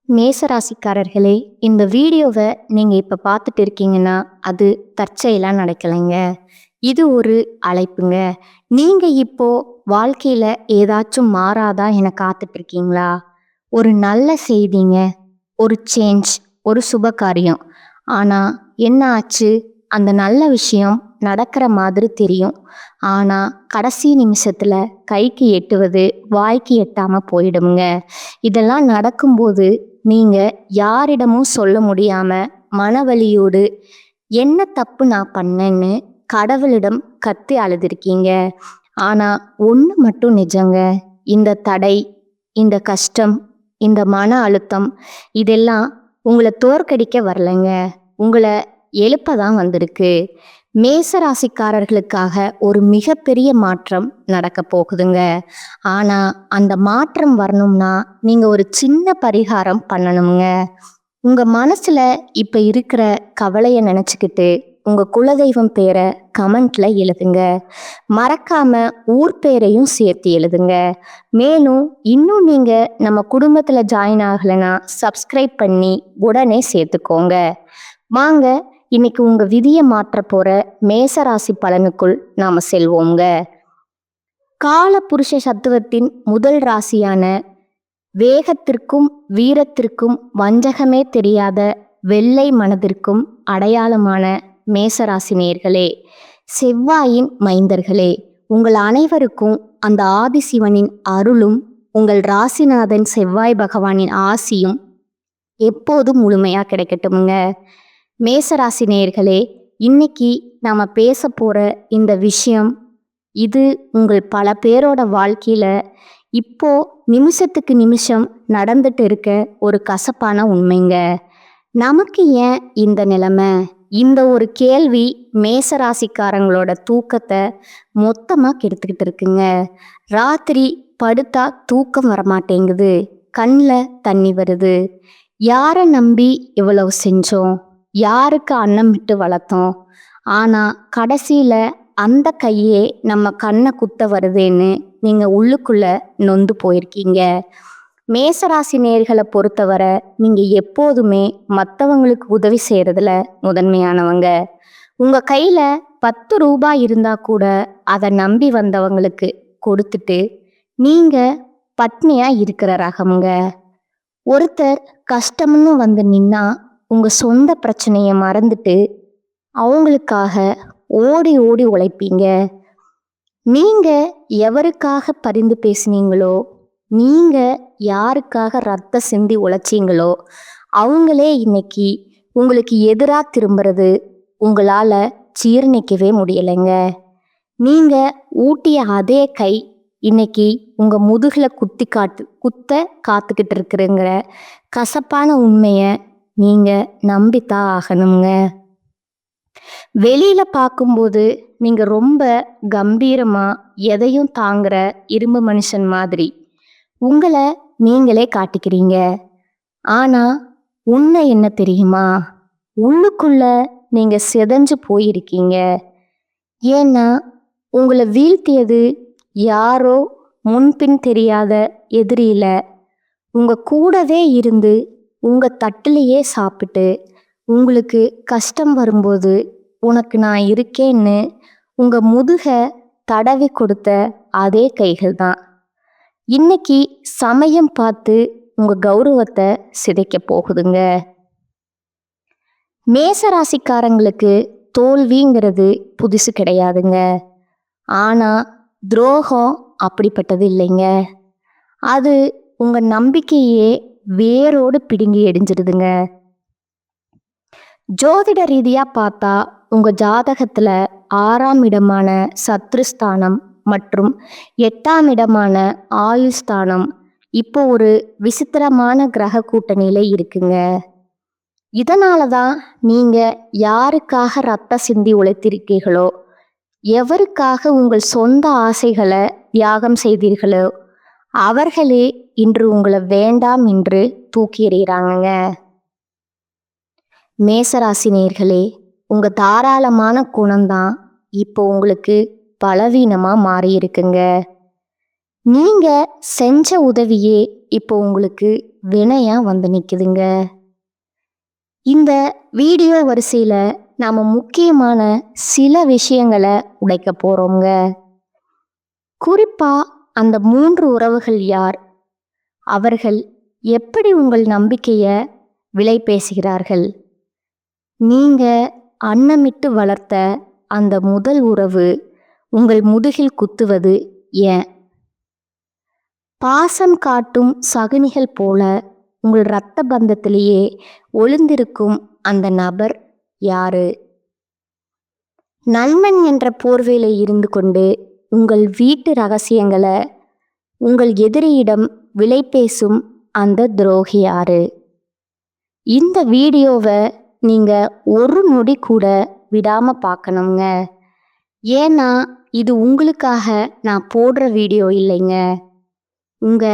மேசராசிக்காரர்களே, இந்த வீடியோவை நீங்க இப்ப பார்த்துட்டு இருக்கீங்கன்னா, அது தற்செயலா நடக்கலைங்க. இது ஒரு அழைப்புங்க. நீங்க இப்போ வாழ்க்கையில ஏதாச்சும் மாறாதா என காத்துட்டு இருக்கீங்களா? ஒரு நல்ல செய்திங்க. ஒரு சேஞ்ச், ஒரு சுபகாரியம். ஆனா என்ன ஆச்சு? அந்த நல்ல விஷயம் நடக்கிற மாதிரி தெரியும். ஆனா கடைசி நிமிஷத்துல கைக்கு எட்டுவது வாய்க்கு எட்டாம போயிடுங்க. இதெல்லாம் நடக்கும்போது நீங்க யாரிடமும் சொல்ல முடியாம மனவலியோடு என்ன தப்பு நான் பண்ணேன்னு கடவுளிடம் கத்தி அழுதுருக்கீங்க. ஆனா ஒண்ணு மட்டும் நிஜங்க. இந்த தடை, இந்த கஷ்டம், இந்த மன அழுத்தம் இதெல்லாம் உங்களை தோற்கடிக்க வரலைங்க. உங்களை எழுப்ப தான் வந்திருக்கு. மேச ராசிக்காரர்களுக்காக ஒரு மிகப்பெரிய மாற்றம் நடக்க போகுதுங்க. ஆனா அந்த மாற்றம் வரணும்னா நீங்க ஒரு சின்ன பரிகாரம் பண்ணணுங்க. உங்க மனசுல இப்ப இருக்கிற கவலையை நினைச்சுக்கிட்டு உங்க குலதெய்வம் பேரை கமெண்ட்ல எழுதுங்க. மறக்காம ஊர் பேரையும் சேர்த்து எழுதுங்க. மேலும் இன்னும் நீங்க நம்ம குடும்பத்துல ஜாயின் ஆகலைன்னா சப்ஸ்கிரைப் பண்ணி உடனே சேர்த்துக்கோங்க. வாங்க இன்னைக்கு உங்க விதியை மாற்ற போற மேசராசி பலனுக்குள் நாம செல்வோங்க. கால புருஷ சத்துவத்தின் முதல் ராசியான வேகத்திற்கும் வீரத்திற்கும் வஞ்சகமே தெரியாத வெள்ளை மனதிற்கும் அடையாளமான மேசராசி நேயர்களே, செவ்வாயின் மைந்தர்களே, உங்கள் அனைவருக்கும் அந்த ஆதிசிவனின் அருளும் உங்கள் ராசிநாதன் செவ்வாய் பகவானின் ஆசியும் எப்போதும் முழுமையா கிடைக்கட்டுமுங்க. மேசராசி நேயர்களே, இன்னைக்கு நாம பேச போற இந்த விஷயம், இது உங்கள் பல பேரோட வாழ்க்கையில இப்போ நிமிஷத்துக்கு நிமிஷம் நடந்துட்டு இருக்க ஒரு கசப்பான உண்மைங்க. நமக்கு ஏன் இந்த நிலைமை? இந்த ஒரு கேள்வி மேசராசிக்காரங்களோட தூக்கத்தை மொத்தமா கெடுத்துக்கிட்டு இருக்குங்க. ராத்திரி படுத்தா தூக்கம் வரமாட்டேங்குது, கண்ணில் தண்ணி வருது. யாரை நம்பி இவ்வளவு செஞ்சோம்? யாருக்கு அன்னம் விட்டு வளர்த்தோம்? ஆனா கடைசியில அந்த கையே நம்ம கண்ணை குத்த வருதேன்னு நீங்க உள்ளுக்குள்ள நொந்து போயிருக்கீங்க. மேசராசி நேர்களை பொறுத்தவரை நீங்க எப்போதுமே மற்றவங்களுக்கு உதவி செய்யறதுல முதன்மையானவங்க. உங்க கையில 10 ரூபாய் இருந்தா கூட அதை நம்பி வந்தவங்களுக்கு கொடுத்துட்டு நீங்க பட்னியா இருக்கிற ரகம்ங்க. ஒருத்தர் கஷ்டம்னு வந்து நின்னா உங்க சொந்த பிரச்சனையை மறந்துட்டு அவங்களுக்காக ஓடி ஓடி உழைப்பீங்க. நீங்க எவருக்காக பரிந்து பேசுனீங்களோ, நீங்க யாருக்காக ரத்த சிந்தி உழைச்சீங்களோ அவங்களே இன்னைக்கு உங்களுக்கு எதிராக திரும்புறது உங்களால ஜீரணிக்கவே முடியலைங்க. நீங்க ஊட்டிய அதே கை இன்னைக்கு உங்க முதுகுல குத்த காத்துக்கிட்டு இருக்கிறங்கிற கசப்பான உண்மையை நீங்க நம்பித்தான் ஆகணுங்க. வெளியில பார்க்கும்போது நீங்க ரொம்ப கம்பீரமா எதையும் தாங்குற இரும்பு மனுஷன் மாதிரி உங்களை நீங்களே காட்டிக்கிறீங்க. ஆனா உண்மை என்ன தெரியுமா? உள்ளுக்குள்ள நீங்க சிதைஞ்சு போயிருக்கீங்க. ஏன்னா உங்களை வீழ்த்தியது யாரோ முன்பின் தெரியாத எதிரியில, உங்க கூடவே இருந்து உங்க தட்டிலேயே சாப்பிட்டு உங்களுக்கு கஷ்டம் வரும்போது உனக்கு நான் இருக்கேன்னு உங்க முதுக தடவி கொடுத்த அதே கைகள் தான் இன்னைக்கு சமயம் பார்த்து உங்க கௌரவத்தை சிதைக்க போகுதுங்க. மேசராசிக்காரங்களுக்கு தோல்விங்கிறது புதுசு கிடையாதுங்க. ஆனா துரோகம் அப்படிப்பட்டது இல்லைங்க. அது உங்க நம்பிக்கையே வேரோடு பிடுங்கி எரிஞ்சிடுதுங்க. ஜோதிட ரீதியா பார்த்தா உங்க ஜாதகத்துல 6ஆம் இடமான சத்ருஸ்தானம் மற்றும் 8ஆம் இடமான ஆயுள் ஸ்தானம் இப்போ ஒரு விசித்திரமான கிரக கூட்டணியில இருக்குங்க. இதனால தான் நீங்க யாருக்காக ரத்த சிந்தி உழைத்திருக்கீர்களோ, எவருக்காக உங்கள் சொந்த ஆசைகளை தியாகம் செய்தீர்களோ அவர்களே இன்று உங்களை வேண்டாம் என்று தூக்கி எறிகிறாங்க. மேசராசி நேயர்களே, உங்க தாராளமான குணம்தான் இப்போ உங்களுக்கு பலவீனமா மாறி இருக்குங்க. நீங்க செஞ்ச உதவியே இப்போ உங்களுக்கு வினையா வந்து நிக்குதுங்க. இந்த வீடியோ வரிசையில நாம முக்கியமான சில விஷயங்களை உடைக்க போறோங்க. குறிப்பா அந்த 3 உறவுகள் யார்? அவர்கள் எப்படி உங்கள் நம்பிக்கைய விலை பேசுகிறார்கள்? நீங்க அன்னமிட்டு வளர்த்த அந்த முதல் உறவு உங்கள் முதுகில் குத்துவது ஏன்? பாசம் காட்டும் சகுனிகள் போல உங்கள் இரத்த பந்தத்திலேயே ஒளிந்திருக்கும் அந்த நபர் யாரு? நண்பன் என்ற போர்வையில இருந்து கொண்டு உங்கள் வீட்டு ரகசியங்களை உங்கள் எதிரியிடம் விலை பேசும் அந்த துரோகி யாரு? இந்த வீடியோவை நீங்க ஒரு நொடி கூட விடாம பார்க்கணுங்க. ஏன்னா இது உங்களுக்காக நான் போடுற வீடியோ இல்லைங்க. உங்க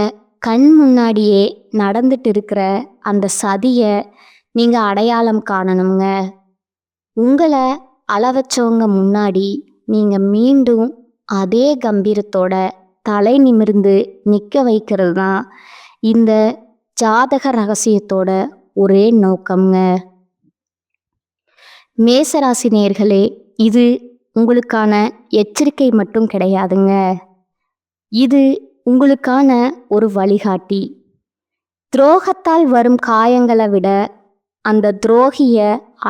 கண் முன்னாடியே நடந்துட்டு இருக்கிற அந்த சதியை நீங்க அடையாளம் காணணுங்க. உங்களை அளவச்சவங்க முன்னாடி நீங்க மீண்டும் அதே கம்பீரத்தோட தலை நிமிர்ந்து நிற்க வைக்கிறது தான் இந்த ஜாதக ரகசியத்தோட ஒரே நோக்கம்ங்க. மேசராசி நேயர்களே, இது உங்களுக்கான எச்சரிக்கை மட்டும் கிடையாதுங்க. இது உங்களுக்கான ஒரு வழிகாட்டி. துரோகத்தால் வரும் காயங்களை விட அந்த துரோகிய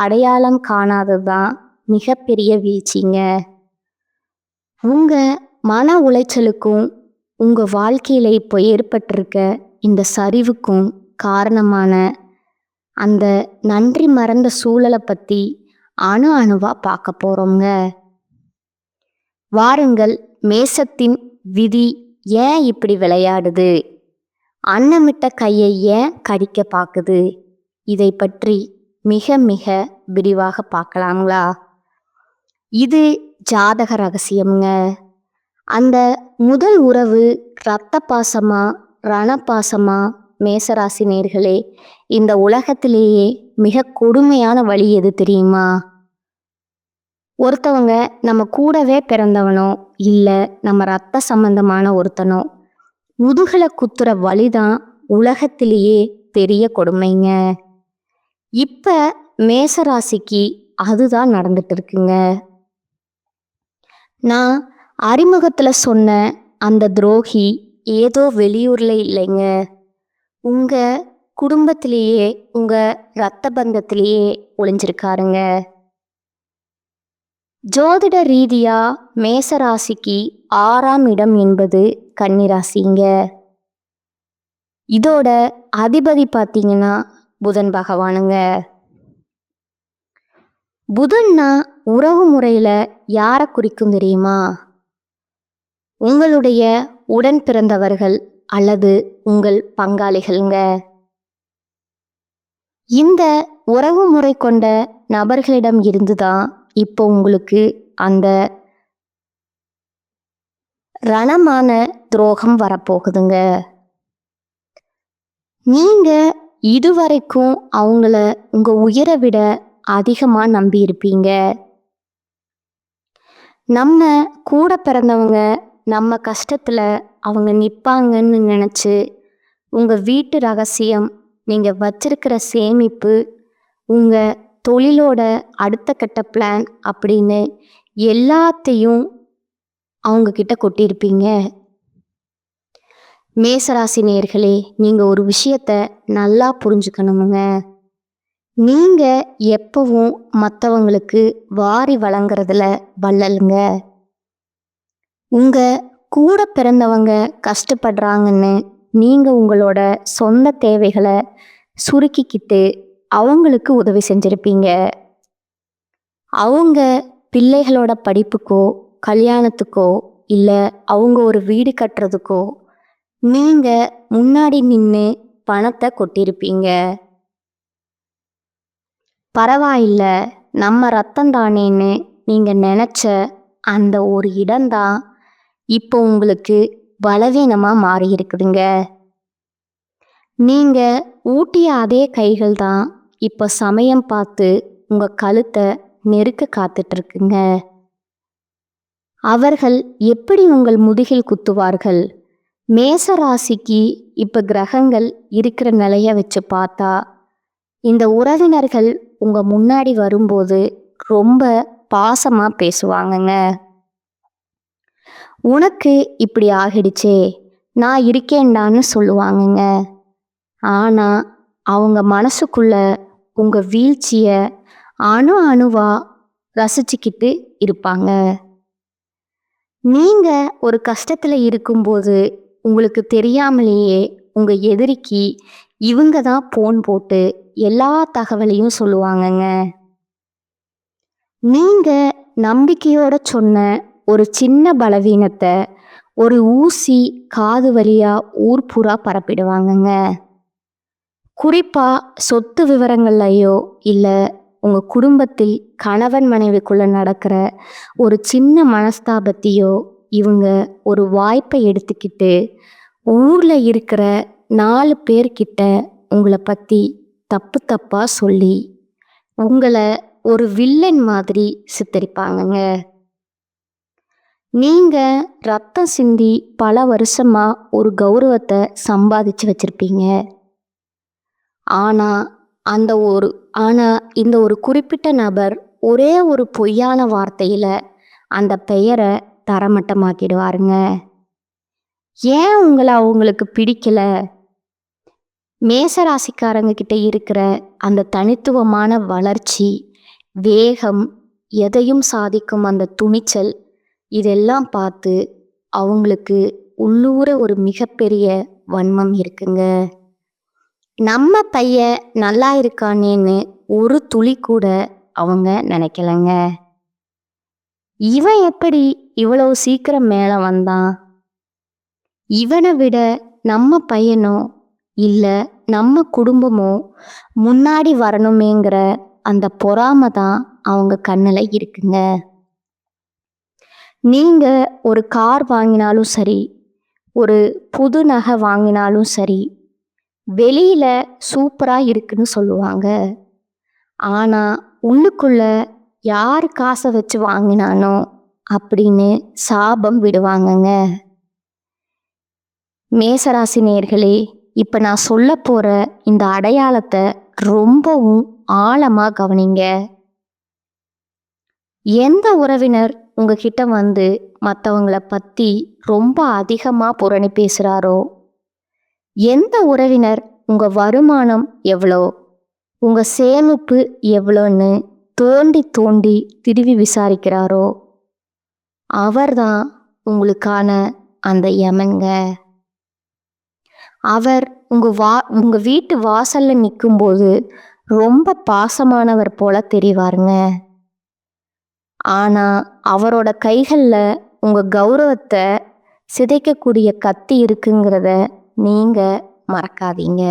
அடையாளம் காணாததுதான் மிகப்பெரிய வீழ்ச்சிங்க. உங்க மன உளைச்சலுக்கும் உங்க வாழ்க்கையில இப்போ ஏற்பட்டிருக்க இந்த சரிவுக்கும் காரணமான அந்த நன்றி மறந்த சூழலை பத்தி அணு அணுவா பார்க்க போறோங்க. வாருங்கள், மேசத்தின் விதி ஏன் இப்படி விளையாடுது? அன்னமிட்ட கையை ஏன் கடிக்க பார்க்குது? இதை பற்றி மிக மிக விரிவாக பார்க்கலாங்களா? இது ஜாதக ரகசியம்ங்க. அந்த முதல் உறவு இரத்த பாசமா ரணபாசமா? மேசராசி நேயர்களே, இந்த உலகத்திலேயே மிக கொடுமையான வழி எது தெரியுமா? ஒருத்தவங்க நம்ம கூடவே பிறந்தவனோ இல்லை நம்ம ரத்த சம்பந்தமான ஒருத்தனோ முதுகலை குத்துற வழிதான் உலகத்திலேயே பெரிய கொடுமைங்க. இப்ப மேசராசிக்கு அதுதான் நடந்துட்டு இருக்குங்க. நான் அறிமுகத்துல சொன்ன அந்த துரோகி ஏதோ வெளியூர்ல இல்லைங்க, உங்க குடும்பத்திலேயே உங்க இரத்த பந்தத்திலேயே ஒளிஞ்சிருக்காருங்க. ஜோதிட ரீதியா மேசராசிக்கு 6ஆம் இடம் என்பது கன்னிராசிங்க. இதோட அதிபதி பார்த்தீங்கன்னா புதன் பகவானுங்க. புதன்னா உறவு முறையில யாரை குறிக்கும் தெரியுமா? உங்களுடைய உடன் பிறந்தவர்கள் அல்லது உங்கள் பங்காளிகள்ங்க. இந்த உறவு முறை கொண்ட நபர்களிடம் இருந்துதான் இப்போ உங்களுக்கு அந்த ரணமான துரோகம் வரப்போகுதுங்க. நீங்க இதுவரைக்கும் அவங்கள உங்க உயிரை விட அதிகமா நம்பி இருப்பீங்க. நம்ம கூட பிறந்தவங்க நம்ம கஷ்டத்துல அவங்க நிற்பாங்கன்னு நினைச்சு உங்க வீட்டு ரகசியம், நீங்க வச்சிருக்கிற சேமிப்பு, உங்க தொழிலோட அடுத்த கட்ட பிளான் அப்படின்னு எல்லாத்தையும் அவங்க கிட்ட கொட்டியிருப்பீங்க. மேசராசி நேயர்களே, நீங்க ஒரு விஷயத்த நல்லா புரிஞ்சுக்கணுமுங்க. நீங்க எப்பவும் மற்றவங்களுக்கு வாரி வழங்குறதுல வள்ளலுங்க. உங்க கூட பிறந்தவங்க கஷ்டப்படுறாங்கன்னு நீங்க உங்களோட சொந்த தேவைகளை சுருக்கிக்கிட்டு அவங்களுக்கு உதவி செஞ்சிருப்பீங்க. அவங்க பிள்ளைகளோட படிப்புக்கோ கல்யாணத்துக்கோ இல்லை அவங்க ஒரு வீடு கட்டுறதுக்கோ நீங்க முன்னாடி நின்று பணத்தை கொட்டியிருப்பீங்க. பரவாயில்ல, நம்ம ரத்தம் தானேன்னு நீங்க நினைச்ச அந்த ஒரு இடம்தான் இப்போ உங்களுக்கு பலவீனமா மாறி இருக்குதுங்க. நீங்க ஊட்டிய அதே கைகள் தான் இப்போ சமயம் பார்த்து உங்க கழுத்தை நெருக்க காத்துட்டு இருக்குங்க. அவர்கள் எப்படி உங்கள் முதுகில் குத்துவார்கள்? மேச ராசிக்கு இப்போ கிரகங்கள் இருக்கிற நிலைய வச்சு பார்த்தா இந்த உறவினர்கள் உங்கள் முன்னாடி வரும்போது ரொம்ப பாசமாக பேசுவாங்கங்க. உனக்கு இப்படி ஆகிடுச்சே, நான் இருக்கேன்டான்னு சொல்லுவாங்கங்க. ஆனால் அவங்க மனசுக்குள்ள உங்கள் வீழ்ச்சியை அணு அணுவாக ரசிச்சுக்கிட்டு இருப்பாங்க. நீங்கள் ஒரு கஷ்டத்தில் இருக்கும்போது உங்களுக்கு தெரியாமலேயே உங்கள் எதிரிக்கு இவங்க தான் போன் போட்டு எல்லா தகவலையும் சொல்லுவாங்கங்க. நீங்கள் நம்பிக்கையோட சொன்ன ஒரு சின்ன பலவீனத்தை ஒரு ஊசி காது வழியாக ஊர் பூரா பரப்பிடுவாங்கங்க. குறிப்பாக சொத்து விவரங்கள்லையோ இல்லை உங்கள் குடும்பத்தில் கணவன் மனைவிக்குள்ளே நடக்கிற ஒரு சின்ன மனஸ்தாபத்தையோ இவங்க ஒரு வாய்ப்பை எடுத்துக்கிட்டு ஊரில் இருக்கிற 4 பேர்கிட்ட உங்களை பற்றி தப்பு தப்பாக சொல்லி உங்களை ஒரு வில்லன் மாதிரி சித்தரிப்பாங்கங்க. நீங்கள் ரத்தம் சிந்தி பல வருஷமாக ஒரு கௌரவத்தை சம்பாதிச்சு வச்சுருப்பீங்க. ஆனால் இந்த ஒரு குறிப்பிட்ட நபர் ஒரே ஒரு பொய்யான வார்த்தையில் அந்த பெயரை தரமட்டமாக்கிடுவாருங்க. ஏன் உங்களை அவங்களுக்கு பிடிக்கல? மேசராசிக்காரங்க கிட்ட இருக்கிற அந்த தனித்துவமான வளர்ச்சி, வேகம், எதையும் சாதிக்கும் அந்த துணிச்சல், இதெல்லாம் பார்த்து அவங்களுக்கு உள்ளூர ஒரு மிகப்பெரிய வன்மம் இருக்குங்க. நம்ம பையன் நல்லா இருக்கானேன்னு ஒரு துளி கூட அவங்க நினைக்கலங்க. இவன் எப்படி இவ்வளவு சீக்கிரம் மேலே வந்தான்? இவனை விட நம்ம பையனோ இல்லை நம்ம குடும்பமோ முன்னாடி வரணுமேங்கிற அந்த பொறாமை தான் அவங்க கண்ணில் இருக்குங்க. நீங்கள் ஒரு கார் வாங்கினாலும் சரி, ஒரு புது நகை வாங்கினாலும் சரி, வெளியில் சூப்பராக இருக்குன்னு சொல்லுவாங்க. ஆனால் உள்ளுக்குள்ள யார் காசை வச்சு வாங்கினானோ அப்படின்னு சாபம் விடுவாங்கங்க. மேசராசி நேயர்களே, இப்போ நான் சொல்ல போகிற இந்த அடையாளத்தை ரொம்பவும் ஆழமாக கவனிங்க. எந்த உறவினர் உங்ககிட்ட வந்து மற்றவங்கள பற்றி ரொம்ப அதிகமாக புரணி பேசுகிறாரோ, எந்த உறவினர் உங்கள் வருமானம் எவ்வளோ, உங்கள் சேமிப்பு எவ்வளோன்னு தோண்டி தோண்டி திருவி விசாரிக்கிறாரோ, அவர்தான் உங்களுக்கான அந்த யமன்ங்க. அவர் உங்கள் வீட்டு வாசலில் நிற்கும்போது ரொம்ப பாசமானவர் போல தெரிவாருங்க. ஆனால் அவரோட கைகளில் உங்கள் கௌரவத்தை சிதைக்கக்கூடிய கத்தி இருக்குங்கிறத நீங்கள் மறக்காதீங்க.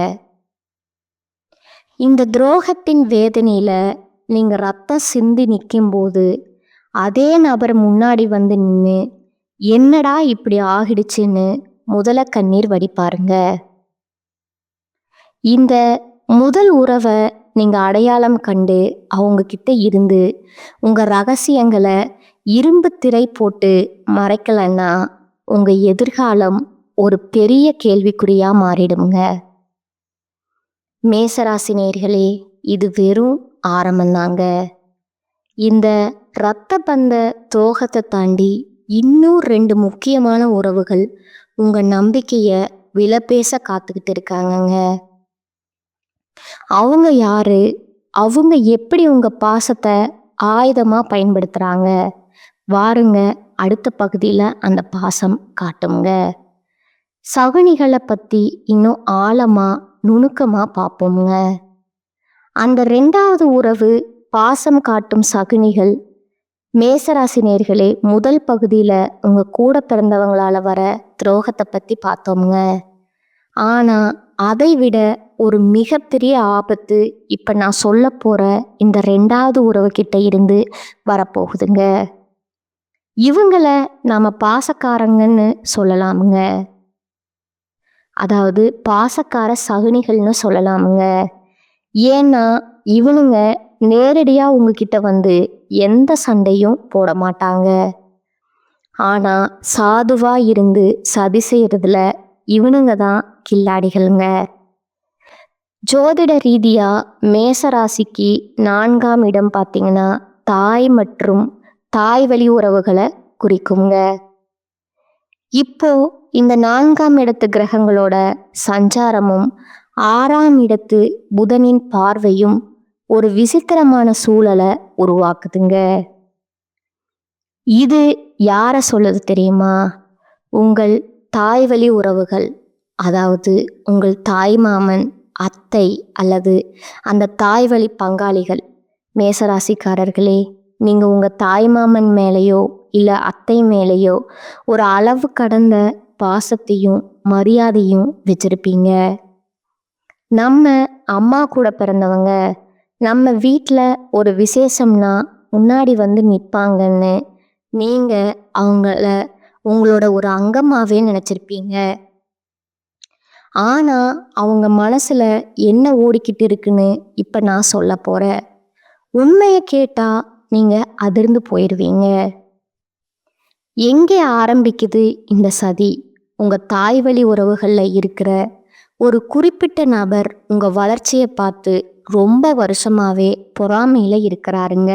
இந்த துரோகத்தின் வேதனையில் நீங்கள் ரத்தம் சிந்தி நிற்கும்போது அதே நபர் முன்னாடி வந்து நின்று என்னடா இப்படி ஆகிடுச்சுன்னு முதல கண்ணீர் வடிப்பாருங்க. இந்த முதல் உறவை நீங்கள் அடையாளம் கண்டு அவங்கக்கிட்ட இருந்து உங்கள் ரகசியங்களை இரும்பு திரை போட்டு மறைக்கலைன்னா உங்கள் எதிர்காலம் ஒரு பெரிய கேள்விக்குறியாக மாறிடுங்க. மேசராசி நேயர்களே, இது வெறும் ஆரம்பந்தாங்க. இந்த இரத்த பந்த துரோகத்தை தாண்டி இன்னும் 2 முக்கியமான உறவுகள் உங்கள் நம்பிக்கையை விலைபேச காத்துக்கிட்டு இருக்காங்கங்க. அவங்க யாரு? அவங்க எப்படி உங்கள் பாசத்தை ஆயுதமாக பயன்படுத்துகிறாங்க? வாருங்க, அடுத்த பகுதியில் அந்த பாசம் காட்டுங்க. சகுனிகளை பற்றி இன்னும் ஆழமாக நுணுக்கமாக பார்ப்போங்க. அந்த 2வது உறவு பாசம் காட்டும் சகுனிகள். மேசராசி நேயர்களே, முதல் பகுதியில் உங்கள் கூட பிறந்தவங்களால் வர துரோகத்தை பற்றி பார்த்தோமுங்க. ஆனால் அதை விட ஒரு மிகப்பெரிய ஆபத்து இப்போ நான் சொல்ல போகிற இந்த 2வது உறவுக்கிட்ட இருந்து வரப்போகுதுங்க. இவங்கள நாம் பாசக்காரங்கன்னு சொல்லலாமுங்க. அதாவது பாசக்கார சகுனிகள்னு சொல்லலாமுங்க. ஏன்னா இவனுங்க நேரடியாக உங்ககிட்ட வந்து எந்த சண்டையும் போட மாட்டாங்க. ஆனால் சாதுவாக இருந்து சதி செய்கிறதுல இவனுங்க தான் கில்லாடிகளுங்க. ஜோதிட ரீதியா மேசராசிக்கு 4ஆம் இடம் பார்த்தீங்கன்னா தாய் மற்றும் தாய் வழி உறவுகளை குறிக்குங்க. இப்போ இந்த 4ஆம் இடத்து கிரகங்களோட சஞ்சாரமும் 6ஆம் இடத்து புதனின் பார்வையும் ஒரு விசித்திரமான சூழலை உருவாக்குதுங்க. இது யாரை சொல்லுது தெரியுமா? உங்கள் தாய் வழி உறவுகள், அதாவது உங்கள் தாய் மாமன், அத்தை அல்லது அந்த தாய் வழி பங்காளிகள். மேசராசிக்காரர்களே, நீங்கள் உங்கள் தாய் மாமன் மேலேயோ இல்லை அத்தை மேலேயோ ஒரு அளவு கடந்த பாசத்தையும் மரியாதையும் வச்சிருப்பீங்க. நம்ம அம்மா கூட பிறந்தவங்க நம்ம வீட்டில் ஒரு விசேஷம்னா முன்னாடி வந்து நிற்பாங்கன்னு நீங்கள் அவங்கள உங்களோட ஒரு அங்கமாகவே நினச்சிருப்பீங்க. ஆனால் அவங்க மனசில் என்ன ஓடிக்கிட்டு இருக்குன்னு இப்போ நான் சொல்ல போகிறேன். உண்மையை கேட்டால் நீங்கள் அதிர்ந்து போயிடுவீங்க. எங்கே ஆரம்பிக்குது இந்த சதி? உங்கள் தாய் வழி உறவுகளில் இருக்கிற ஒரு குறிப்பிட்ட நபர் உங்கள் வளர்ச்சியை பார்த்து ரொம்ப வருஷமாகவே பொறாமையில் இருக்கிறாருங்க.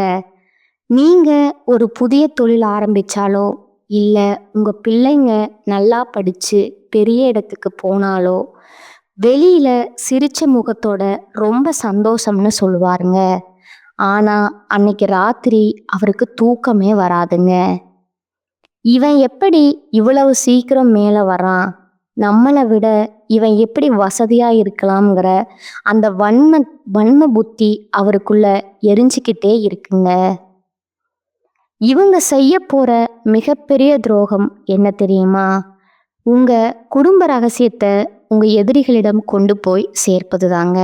நீங்கள் ஒரு புதிய தொழில் ஆரம்பித்தாலோ இல்லை உங்கள் பிள்ளைங்க நல்லா படித்து பெரிய இடத்துக்கு போனாலோ வெளியில் சிரிச்ச முகத்தோட ரொம்ப சந்தோஷம்னு சொல்லுவாருங்க. ஆனால் அன்னைக்கு ராத்திரி அவருக்கு தூக்கமே வராதுங்க. இவன் எப்படி இவ்வளவு சீக்கிரம் மேலே வரான், நம்மளை விட இவன் எப்படி வசதியாக இருக்கலாம்ங்கிற அந்த வன்ம புத்தி அவருக்குள்ள எரிஞ்சிக்கிட்டே இருக்குங்க. இவங்க செய்ய போகிற மிகப்பெரிய துரோகம் என்ன தெரியுமா? உங்கள் குடும்ப ரகசியத்தை உங்கள் எதிரிகளிடம் கொண்டு போய் சேர்ப்பது தாங்க.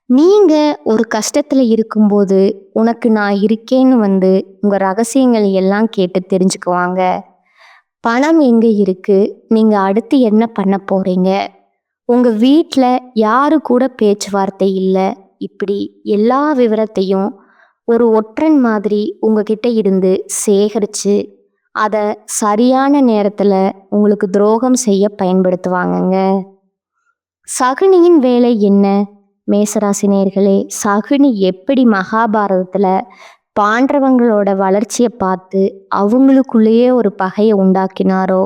நீங்கள் ஒரு கஷ்டத்தில் இருக்கும்போது உனக்கு நான் இருக்கேன்னு வந்து உங்கள் ரகசியங்கள் எல்லாம் கேட்டு தெரிஞ்சுக்குவாங்க. பணம் எங்கே இருக்குது, நீங்கள் அடுத்து என்ன பண்ண போகிறீங்க, உங்கள் வீட்டில் யாரு கூட பேச்சுவார்த்தை இல்லை, இப்படி எல்லா விவரத்தையும் ஒரு ஒற்றன் மாதிரி உங்ககிட்ட இருந்து சேகரித்து அதை சரியான நேரத்தில் உங்களுக்கு துரோகம் செய்ய பயன்படுத்துவாங்கங்க. சகுனியின் வேலை என்ன? மேசராசினியர்களே, சகுனி எப்படி மகாபாரதத்தில் பாண்டவங்களோட வளர்ச்சியை பார்த்து அவங்களுக்குள்ளேயே ஒரு பகையை உண்டாக்கினாரோ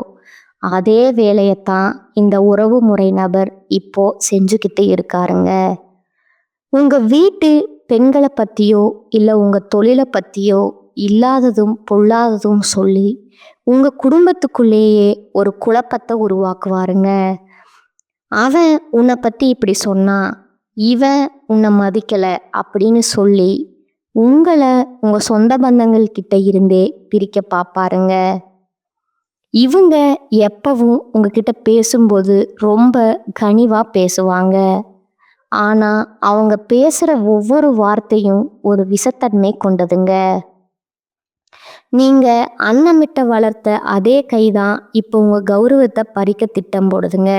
அதே வேலையைத்தான் இந்த உறவு முறை நபர் இப்போ செஞ்சுக்கிட்டு இருக்காருங்க. உங்கள் வீட்டு பெண்களை பற்றியோ இல்லை உங்கள் தொழிலை பற்றியோ இல்லாததும் பொல்லாததும் சொல்லி உங்கள் குடும்பத்துக்குள்ளேயே ஒரு குழப்பத்தை உருவாக்குவாருங்க. அவன் உன்னை பற்றி இப்படி சொன்னான், இவன் உன்னை மதிக்கலை அப்படின்னு சொல்லி உங்களை உங்கள் சொந்த பந்தங்கள் கிட்ட இருந்தே பிரிக்க பார்ப்பாருங்க. இவங்க எப்பவும் உங்ககிட்ட பேசும்போது ரொம்ப கனிவாக பேசுவாங்க. ஆனால் அவங்க பேசுகிற ஒவ்வொரு வார்த்தையும் ஒரு விஷத்தன்மை கொண்டதுங்க. நீங்கள் அன்னமிட்ட வளர்த்த அதே கைதான் இப்போ உங்கள் கௌரவத்தை பறிக்க திட்டம் போடுதுங்க.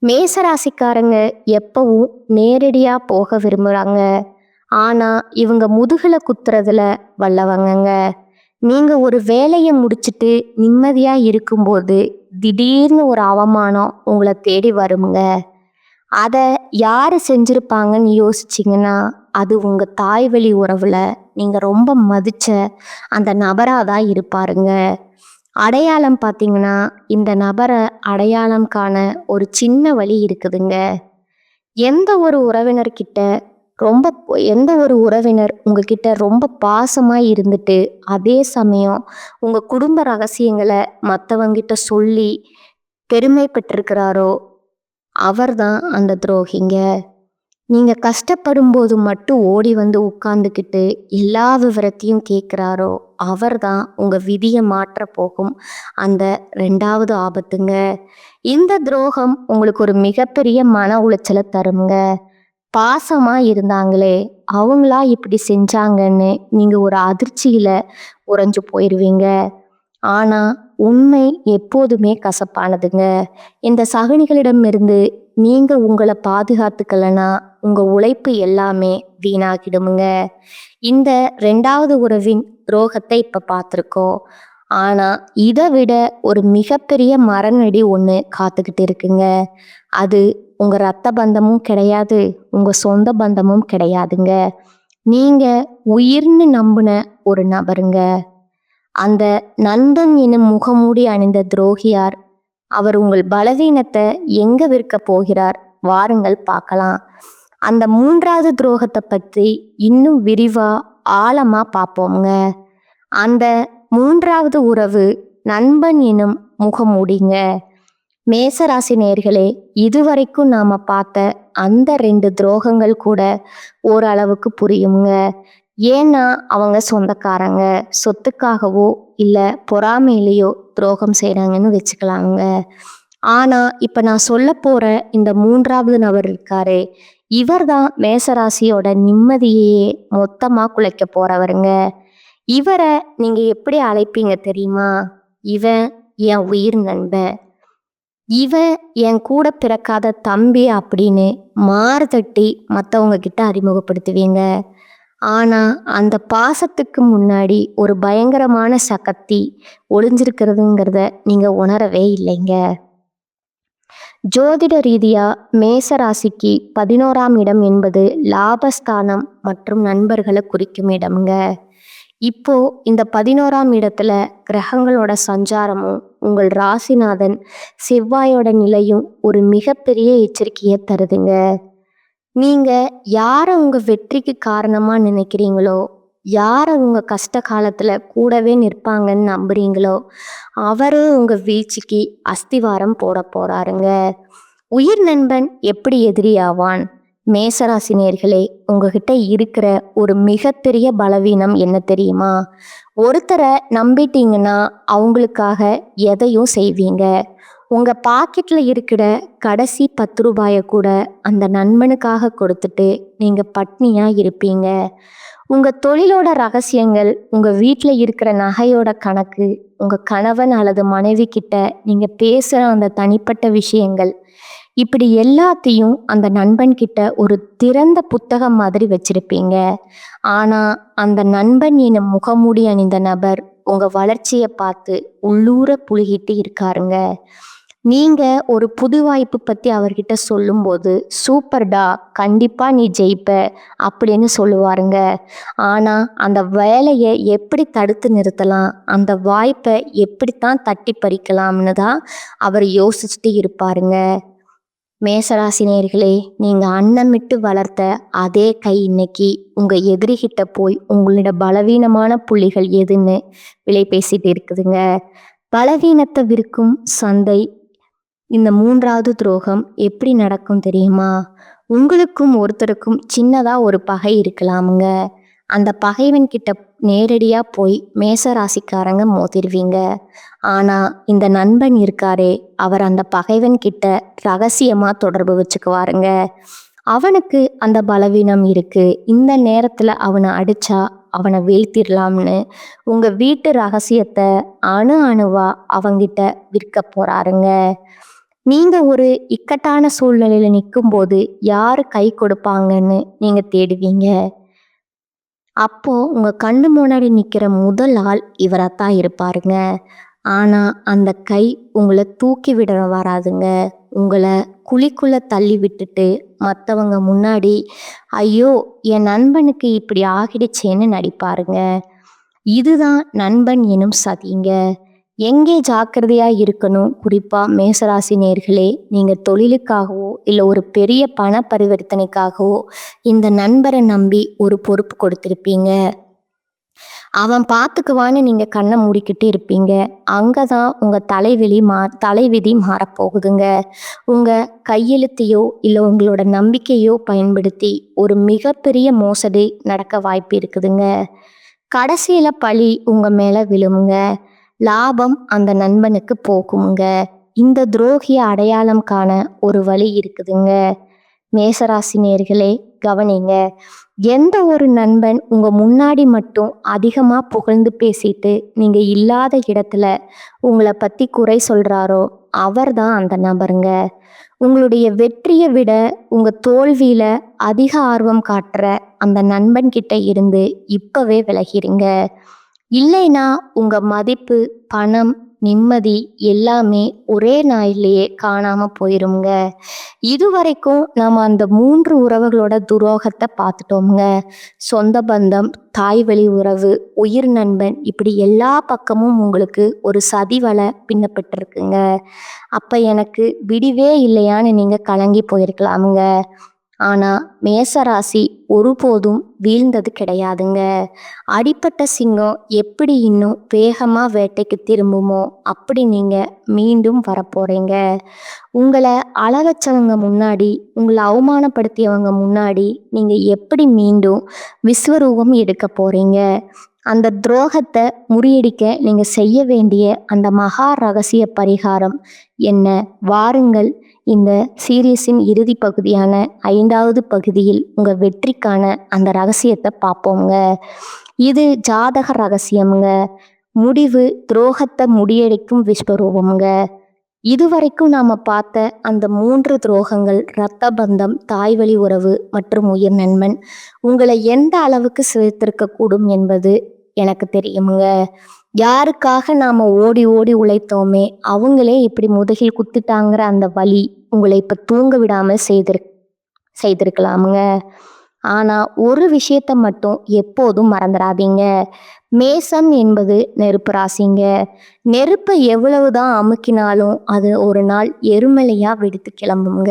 மேசராசிக்காரங்க எப்பவும் நேரடியாக போக விரும்புகிறாங்க. ஆனால் இவங்க முதுகில் குத்துறதுல வல்லவங்கங்க. நீங்கள் ஒரு வேலையை முடிச்சுட்டு நிம்மதியாக இருக்கும்போது திடீர்னு ஒரு அவமானம் உங்களை தேடி வருங்க. அதை யார் செஞ்சுருப்பாங்கன்னு யோசிச்சிங்கன்னா அது உங்கள் தாய் வழி உறவில் நீங்கள் ரொம்ப மதித்த அந்த நபராக தான் இருப்பாருங்க. அடையாளம் பார்த்தீங்கன்னா இந்த நபரை அடையாளம் காண ஒரு சின்ன வழி இருக்குதுங்க. எந்த ஒரு உறவினர் உங்ககிட்ட ரொம்ப பாசமாக இருந்துட்டு அதே சமயம் உங்கள் குடும்ப ரகசியங்களை மற்றவங்கிட்ட சொல்லி பெருமைப்பட்டிருக்கிறாரோ அவர் தான் அந்த துரோகிங்க. நீங்கள் கஷ்டப்படும் போது மட்டும் ஓடி வந்து உட்கார்ந்துக்கிட்டு எல்லா விவரத்தையும் கேட்குறாரோ அவர் தான் உங்கள் விதியை மாற்ற போகும் அந்த 2வது ஆபத்துங்க. இந்த துரோகம் உங்களுக்கு ஒரு மிகப்பெரிய மன உளைச்சலை தருங்க. பாசமாக இருந்தாங்களே அவங்களா இப்படி செஞ்சாங்கன்னு நீங்கள் ஒரு அதிர்ச்சியில் உறைஞ்சு போயிடுவீங்க. ஆனால் உண்மை எப்போதுமே கசப்பானதுங்க. இந்த சகுனிகளிடமிருந்து நீங்கள் உங்களை பாதுகாத்துக்கலனா உங்கள் உழைப்பு எல்லாமே வீணாகிடுமுங்க. இந்த 2வது உறவின் துரோகத்தை இப்போ பார்த்துருக்கோம். ஆனா இதை விட ஒரு மிகப்பெரிய மரணடி ஒன்று காத்துக்கிட்டு இருக்குங்க. அது உங்க ரத்த பந்தமும் கிடையாது, உங்க சொந்த பந்தமும் கிடையாதுங்க. நீங்க உயிர்னு நம்பின ஒரு நபருங்க. அந்த நண்பன் எனும் முகமூடி அணிந்த துரோகியார். அவர் உங்கள் பலவீனத்தை எங்க விற்க போகிறார்? வாருங்கள் பார்க்கலாம். அந்த மூன்றாவது துரோகத்தை பற்றி இன்னும் விரிவா ஆழமா பார்ப்போங்க. அந்த மூன்றாவது உறவு நண்பன் எனும் முகமூடிங்க. மேசராசி நேயர்களே, இதுவரைக்கும் நாம பார்த்த அந்த 2 துரோகங்கள் கூட ஓரளவுக்கு புரியுங்க. ஏன்னா அவங்க சொந்தக்காரங்க, சொத்துக்காகவோ இல்லை பொறாமையிலையோ துரோகம் செய்கிறாங்கன்னு வச்சுக்கலாங்க. ஆனால் இப்போ நான் சொல்ல போகிற இந்த மூன்றாவது நபர் இருக்காரே, இவர் தான் மேசராசியோட நிம்மதியையே மொத்தமாக குலைக்க போகிறவருங்க. இவரை நீங்கள் எப்படி அழைப்பீங்க தெரியுமா? இவன் என் உயிர் நண்பன், இவன் என் கூட பிறக்காத தம்பி அப்படின்னு மாறுதட்டி மற்றவங்க கிட்ட அறிமுகப்படுத்துவீங்க. ஆனால் அந்த பாசத்துக்கு முன்னாடி ஒரு பயங்கரமான சக்தி ஒளிஞ்சிருக்கிறதுங்கிறத நீங்கள் உணரவே இல்லைங்க. ஜோதிட ரீதியாக மேசராசிக்கு 11ஆம் இடம் என்பது லாபஸ்தானம் மற்றும் நண்பர்களை குறிக்கும் இடம்ங்க. இப்போ இந்த 11ஆம் இடத்துல கிரகங்களோட சஞ்சாரமும் உங்கள் ராசிநாதன் செவ்வாயோட நிலையும் ஒரு மிகப்பெரிய எச்சரிக்கையை தருதுங்க. நீங்க யாரை உங்க வெற்றிக்கு காரணமா நினைக்கிறீங்களோ, யாரை உங்க கஷ்ட காலத்துல கூடவே நிற்பாங்கன்னு நம்புறீங்களோ, அவரே உங்க வீழ்ச்சிக்கு அஸ்திவாரம் போட போறாருங்க. உயிர் நண்பன் எப்படி எதிரியாவான்? மேசராசி நேயர்களே, உங்ககிட்ட இருக்கிற ஒரு மிகப்பெரிய பலவீனம் என்ன தெரியுமா? ஒருத்தரை நம்பிட்டீங்கன்னா அவங்களுக்காக எதையும் செய்வீங்க. உங்க பாக்கெட்ல இருக்கிற கடைசி 10 ரூபாயை கூட அந்த நண்பனுக்காக கொடுத்துட்டு நீங்க பட்னியா இருப்பீங்க. உங்க தொழிலோட ரகசியங்கள், உங்க வீட்டில் இருக்கிற நகையோட கணக்கு, உங்க கணவன் அல்லது மனைவி கிட்ட நீங்க பேசுற அந்த தனிப்பட்ட விஷயங்கள், இப்படி எல்லாத்தையும் அந்த நண்பன் கிட்ட ஒரு திறந்த புத்தகம் மாதிரி வச்சிருப்பீங்க. ஆனா அந்த நண்பன் எனும் முகமூடி அணிந்த நபர் உங்க வளர்ச்சியை பார்த்து உள்ளூர புழுகிட்டு இருக்காருங்க. நீங்க ஒரு புது வாய்ப்பு பத்தி அவர்கிட்ட சொல்லும்போது, சூப்பர்டா, கண்டிப்பா நீ ஜெயிப்ப அப்படின்னு சொல்லுவாருங்க. ஆனா அந்த வேலையை எப்படி தடுத்து நிறுத்தலாம், அந்த வாய்ப்பை எப்படித்தான் தட்டி பறிக்கலாம்னு தான் அவர் யோசிச்சுட்டு இருப்பாருங்க. மேசராசி நேயர்களே, நீங்க அன்னமிட்டு வளர்த்த அதே கை இன்னைக்கு உங்க எதிரிகிட்ட போய் உங்களோட பலவீனமான புள்ளிகள் எதுன்னு விலை பேசிட்டு இருக்குதுங்க. பலவீனத்தை விற்கும் சந்தை. இந்த மூன்றாவது துரோகம் எப்படி நடக்கும் தெரியுமா? உங்களுக்கும் ஒருத்தருக்கும் சின்னதா ஒரு பகை இருக்கலாமுங்க. அந்த பகைவன் கிட்ட நேரடியா போய் மேசராசிக்காரங்க மோதிடுவீங்க. ஆனா இந்த நண்பன் இருக்காரே, அவர் அந்த பகைவன் கிட்ட ரகசியமா தொடர்பு வச்சுக்குவாருங்க. அவனுக்கு அந்த பலவீனம் இருக்கு, இந்த நேரத்துல அவனை அடிச்சா அவனை வீழ்த்திடலாம்னு உங்க வீட்டு ரகசியத்தை அணு அணுவா அவங்கிட்ட விற்க போறாருங்க. நீங்க ஒரு இக்கட்டான சூழ்நிலையில நிற்கும்போது யாரு கை கொடுப்பாங்கன்னு நீங்க தேடுவீங்க. அப்போ உங்க கண்ணு முன்னாடி நிக்கிற முதல் ஆள் இவராத்தான் இருப்பாருங்க. ஆனா அந்த கை உங்களை தூக்கி விட வராதுங்க. உங்களை குழிக்குள்ள தள்ளி விட்டுட்டு மற்றவங்க முன்னாடி ஐயோ என் நண்பனுக்கு இப்படி ஆகிடுச்சேன்னு நடிப்பாருங்க. இதுதான் நண்பன் எனும் சதிங்க. எங்கே ஜாக்கிரதையா இருக்கணும்? குறிப்பா மேசராசி நேயர்களே, நீங்க தொழிலுக்காகவோ இல்லை ஒரு பெரிய பண பரிவர்த்தனைக்காகவோ இந்த நண்பரை நம்பி ஒரு பொறுப்பு கொடுத்திருப்பீங்க. அவன் பார்த்துக்குவான்னு நீங்க கண்ணை மூடிக்கிட்டு இருப்பீங்க. அங்கதான் உங்க தலைவிதி மாறப்போகுதுங்க. உங்க கையெழுத்தையோ இல்லை உங்களோட நம்பிக்கையோ பயன்படுத்தி ஒரு மிகப்பெரிய மோசடி நடக்க வாய்ப்பு இருக்குதுங்க. கடைசியில பழி உங்க மேல விழுமுங்க. லாபம் அந்த நண்பனுக்கு போகுங்க. இந்த துரோகிய அடையாளம் காண ஒரு வழி இருக்குதுங்க. மேசராசி நேயர்களே, கவனிங்க. எந்த ஒரு நண்பன் உங்க முன்னாடி மட்டும் அதிகமா புகழ்ந்து பேசிட்டு நீங்க இல்லாத இடத்துல உங்களை பத்தி குறை சொல்றாரோ அவர் தான் அந்த நபருங்க. உங்களுடைய வெற்றியை விட உங்க தோல்வியில அதிக ஆர்வம் காட்டுற அந்த நண்பன் கிட்ட இருந்து இப்பவே விலகிருங்க. இல்லைன்னா உங்க மதிப்பு, பணம், நிம்மதி எல்லாமே ஒரே நாள்லயே காணாம போயிருங்க. இதுவரைக்கும் நாம அந்த 3 உறவுகளோட துரோகத்த பார்த்துட்டோம்ங்க. சொந்த பந்தம், தாய் வழி உறவு, உயிர் நண்பன் இப்படி எல்லா பக்கமும் உங்களுக்கு ஒரு சதி வலை பின்னப்பட்டிருக்குங்க. அப்ப எனக்கு விடிவே இல்லையான்னு நீங்க கலங்கி போயிருக்கலாமுங்க. ஆனா மேசராசி ஒருபோதும் வீழ்ந்தது கிடையாதுங்க. அடிபட்ட சிங்கம் எப்படி இன்னும் வேகமா வேட்டைக்கு திரும்புமோ அப்படி நீங்க மீண்டும் வரப்போறீங்க. உங்களை அழவச்சவங்க முன்னாடி, உங்களை அவமானப்படுத்தியவங்க முன்னாடி நீங்க எப்படி மீண்டும் விஸ்வரூபம் எடுக்க போறீங்க. அந்த துரோகத்தை முறியடிக்க நீங்க செய்ய வேண்டிய அந்த மகா ரகசிய பரிகாரம் என்ன? வாருங்கள், இந்த சீரியஸின் இறுதி பகுதியான 5வது பகுதியில் உங்க வெற்றிக்கான அந்த ரகசியத்தை பார்ப்போங்க. இது ஜாதக ரகசியம்ங்க. முடிவு துரோகத்தை முறியடிக்கும் விஸ்வரூபம்ங்க. இதுவரைக்கும் நாம பார்த்த அந்த 3 துரோகங்கள், இரத்த பந்தம், தாய்வழி உறவு மற்றும் உயிர் நண்பன் உங்களை எந்த அளவுக்கு சிதைத்திருக்க கூடும் என்பது எனக்கு தெரியுமுங்க. யாருக்காக நாம ஓடி ஓடி உழைத்தோமே அவங்களே இப்படி முதுகில் குத்திட்டாங்கிற அந்த வலி உங்களை இப்ப தூங்க விடாம செய்திருக்கலாமுங்க. ஆனா ஒரு விஷயத்த மட்டும் எப்போதும் மறந்துடாதீங்க. மேசம் என்பது நெருப்பு ராசிங்க. நெருப்பை எவ்வளவுதான் அமுக்கினாலும் அது ஒரு நாள் எருமலையா வெடித்து கிளம்புங்க.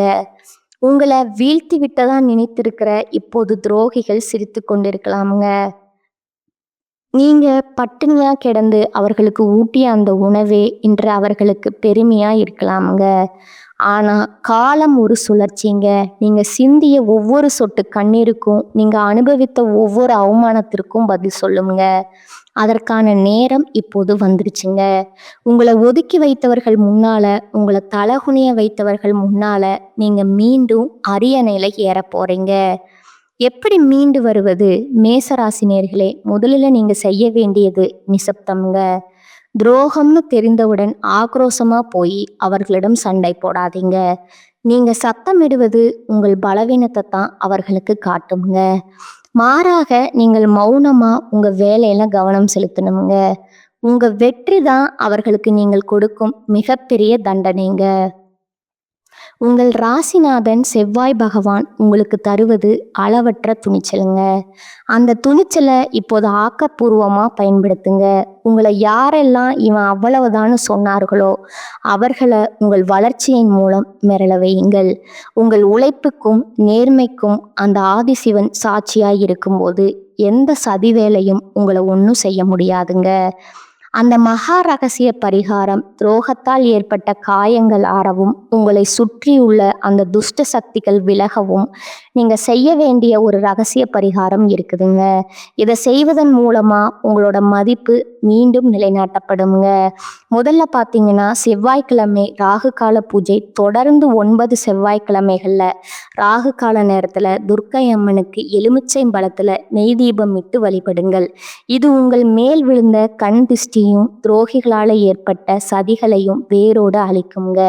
உங்களை வீழ்த்தி விட்டதா நினைத்திருக்கிற இப்போது துரோகிகள் சிரித்து கொண்டிருக்கலாமுங்க. நீங்க பட்டினியா கிடந்து அவர்களுக்கு ஊட்டிய அந்த உணவே இன்று அவர்களுக்கு பெருமையா இருக்கலாமுங்க. ஆனா காலம் ஒரு சுழற்சிங்க. நீங்க சிந்திய ஒவ்வொரு சொட்டு கண்ணீருக்கும், நீங்க அனுபவித்த ஒவ்வொரு அவமானத்திற்கும் பதில் சொல்லுங்க. அதற்கான நேரம் இப்போது வந்துருச்சுங்க. உங்களை ஒதுக்கி வைத்தவர்கள் முன்னால, உங்களை தலகுனிய வைத்தவர்கள் முன்னால நீங்க மீண்டும் அரியணையில ஏற போறீங்க. எப்படி மீண்டு வருவது? மேசராசி நேயர்களே, முதலில் நீங்க செய்ய வேண்டியது நிசப்தம்ங்க. துரோகம்னு தெரிந்தவுடன் ஆக்ரோஷமா போய் அவர்களிடம் சண்டை போடாதீங்க. நீங்க சத்தமிடுவது உங்கள் பலவீனத்தை தான் அவர்களுக்கு காட்டுங்க. மாறாக நீங்கள் மௌனமா உங்க வேலையில கவனம் செலுத்தணுங்க. உங்க வெற்றி தான் அவர்களுக்கு நீங்கள் கொடுக்கும் மிகப்பெரிய தண்டனைங்க. உங்கள் ராசிநாதன் செவ்வாய் பகவான் உங்களுக்கு தருவது அளவற்ற துணிச்சலுங்க. அந்த துணிச்சலை இப்போது ஆக்கப்பூர்வமாக பயன்படுத்துங்க. உங்களை யாரெல்லாம் இவன் அவ்வளவுதான்னு சொன்னார்களோ அவர்களை உங்கள் வளர்ச்சியின் மூலம் மிரள வையுங்கள். உங்கள் உழைப்புக்கும் நேர்மைக்கும் அந்த ஆதிசிவன் சாட்சியாய் இருக்கும்போது எந்த சதி வேலையும் உங்களை ஒன்றும் செய்ய முடியாதுங்க. அந்த மகா ரகசிய பரிகாரம் துரோகத்தால் ஏற்பட்ட காயங்கள் ஆறவும், உங்களை சுற்றியுள்ள அந்த துஷ்ட சக்திகள் விலகவும் நீங்க செய்ய வேண்டிய ஒரு ரகசிய பரிகாரம் இருக்குதுங்க. இதை செய்வதன் மூலமா உங்களோட மதிப்பு மீண்டும் நிலைநாட்டப்படுங்க. முதல்ல பார்த்தீங்கன்னா, செவ்வாய்க்கிழமை ராகு கால பூஜை தொடர்ந்து 9 செவ்வாய்க்கிழமைகள்ல ராகு கால நேரத்துல துர்க்கை அம்மனுக்கு எலுமிச்சை பழத்துல நெய் தீபம் இட்டு வழிபடுங்கள். இது உங்கள் மேல் விழுந்த கண் திருஷ்டியும் துரோகிகளால ஏற்பட்ட சதிகளையும் வேரோடு அழிக்குங்க.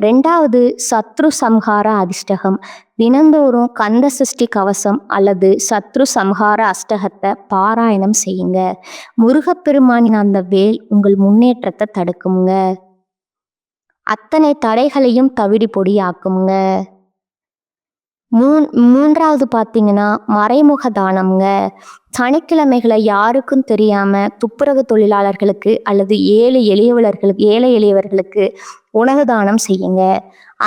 2வது, சத்ரு சம்ஹார அதிர்ஷ்டகம். தினந்தோறும் கந்த சஷ்டி கவசம் அல்லது சத்ரு சம்ஹார அஷ்டகத்தை பாராயணம் செய்யுங்க. முருகப்பெருமானின் அந்த வேல் உங்கள் முன்னேற்றத்தை தடுக்குங்க. அத்தனை தடைகளையும் தவிடு பொடியாக்குங்க. 3வது பார்த்தீங்கன்னா, மறைமுக தானம்ங்க. சனிக்கிழமைகளை யாருக்கும் தெரியாம துப்புரவு தொழிலாளர்களுக்கு அல்லது ஏழை எளியவர்களுக்கு உணவு தானம் செய்யுங்க.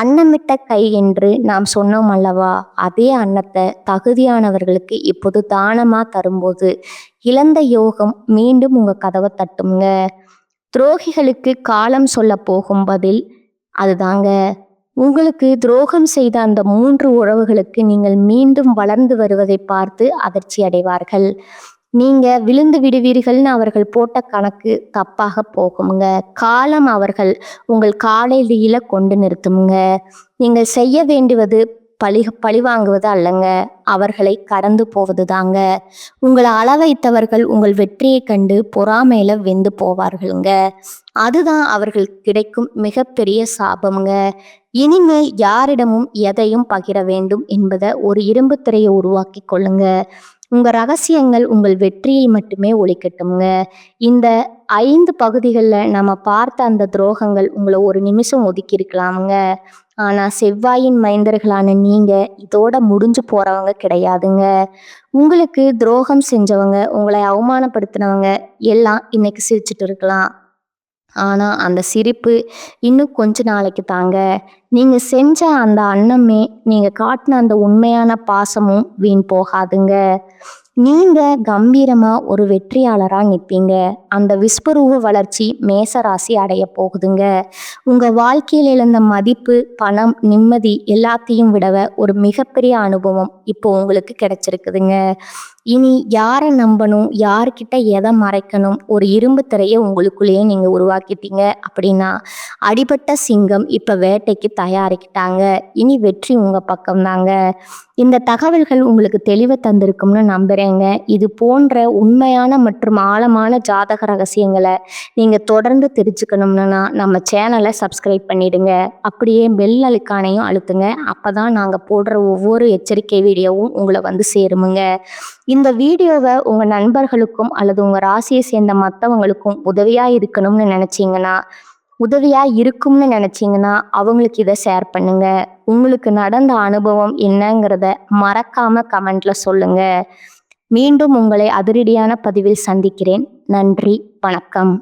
அன்னமிட்ட கை என்று நாம் சொன்னோம் அல்லவா, அதே அன்னத்தை தகுதியானவர்களுக்கு இப்போது தானமா தரும்போது இழந்த யோகம் மீண்டும் உங்க கதவை தட்டுங்க. துரோகிகளுக்கு காலம் சொல்ல போகும் பதில் அதுதாங்க. உங்களுக்கு துரோகம் செய்த அந்த 3 உறவுகளுக்கு நீங்கள் மீண்டும் வளர்ந்து வருவதை பார்த்து அதிர்ச்சி அடைவார்கள். நீங்க விழுந்து விடுவீர்கள்னு அவர்கள் போட்ட கணக்கு தப்பாக போகுங்க. காலம் அவர்கள் உங்கள் காலையில கொண்டு நிறுத்துங்க. நீங்கள் செய்ய வேண்டுவது பழி வாங்குவது அல்லங்க, அவர்களை கடந்து போவது தாங்க. உங்களை அளவைத்தவர்கள் உங்கள் வெற்றியை கண்டு பொறாமையில வெந்து போவார்களுங்க. அதுதான் அவர்களுக்கு கிடைக்கும் மிகப்பெரிய சாபம்ங்க. இனிமே யாரிடமும் எதையும் பகிர வேண்டும் என்பதை ஒரு இரும்பு திரையை உருவாக்கி கொள்ளுங்க. உங்கள் ரகசியங்கள் உங்கள் வெற்றியை மட்டுமே ஒழிக்கட்டும்ங்க. இந்த 5 பகுதிகளில் நம்ம பார்த்த அந்த துரோகங்கள் உங்களை ஒரு நிமிஷம் ஒதுக்கி இருக்கலாமுங்க. ஆனால் செவ்வாயின் மைந்தர்களான நீங்கள் இதோட முடிஞ்சு போகிறவங்க கிடையாதுங்க. உங்களுக்கு துரோகம் செஞ்சவங்க, உங்களை அவமானப்படுத்தினவங்க எல்லாம் இன்னைக்கு சிரிச்சிட்டு இருக்கலாம். ஆனால் அந்த சிரிப்பு இன்னும் கொஞ்ச நாளைக்கு தாங்க. நீங்கள் செஞ்ச அந்த அன்னமே, நீங்கள் காட்டின அந்த உண்மையான பாசமும் வீண் போகாதுங்க. நீங்கள் கம்பீரமாக ஒரு வெற்றியாளராக நிற்பீங்க. அந்த விஸ்வரூப வளர்ச்சி மேசராசி அடைய போகுதுங்க. உங்கள் வாழ்க்கையில் இழந்த மதிப்பு, பணம், நிம்மதி எல்லாத்தையும் விடவ ஒரு மிகப்பெரிய அனுபவம் இப்போ உங்களுக்கு கிடைச்சிருக்குதுங்க. இனி யாரை நம்பணும், யார்கிட்ட எதை மறைக்கணும், ஒரு இரும்பு திரையை உங்களுக்குள்ளேயே நீங்கள் உருவாக்கிட்டீங்க அப்படின்னா அடிபட்ட சிங்கம் இப்போ வேட்டைக்கு தயாரிக்கிட்டாங்க. இனி வெற்றி உங்கள் பக்கம்தாங்க. இந்த தகவல்கள் உங்களுக்கு தெளிவை தந்திருக்கும்னு நம்புகிறேங்க. இது போன்ற உண்மையான மற்றும் ஆழமான ஜாதக ரகசியங்களை நீங்கள் தொடர்ந்து தெரிஞ்சுக்கணும்னா நம்ம சேனலை சப்ஸ்கிரைப் பண்ணிடுங்க. அப்படியே பெல் ஐகானையும் அழுத்துங்க. அப்போ தான் நாங்கள் போடுற ஒவ்வொரு எச்சரிக்கை வீடியோவும் உங்களை வந்து சேருமுங்க. இந்த வீடியோவை உங்கள் நண்பர்களுக்கும் அல்லது உங்கள் ராசியை சேர்ந்த மற்றவங்களுக்கும் உதவியாக இருக்கும்னு நினச்சிங்கன்னா அவங்களுக்கு இதை ஷேர் பண்ணுங்க. உங்களுக்கு நடந்த அனுபவம் என்னங்கிறத மறக்காம கமெண்ட்ல சொல்லுங்க. மீண்டும் உங்களை அதிரடியான பதிவில் சந்திக்கிறேன். நன்றி, வணக்கம்.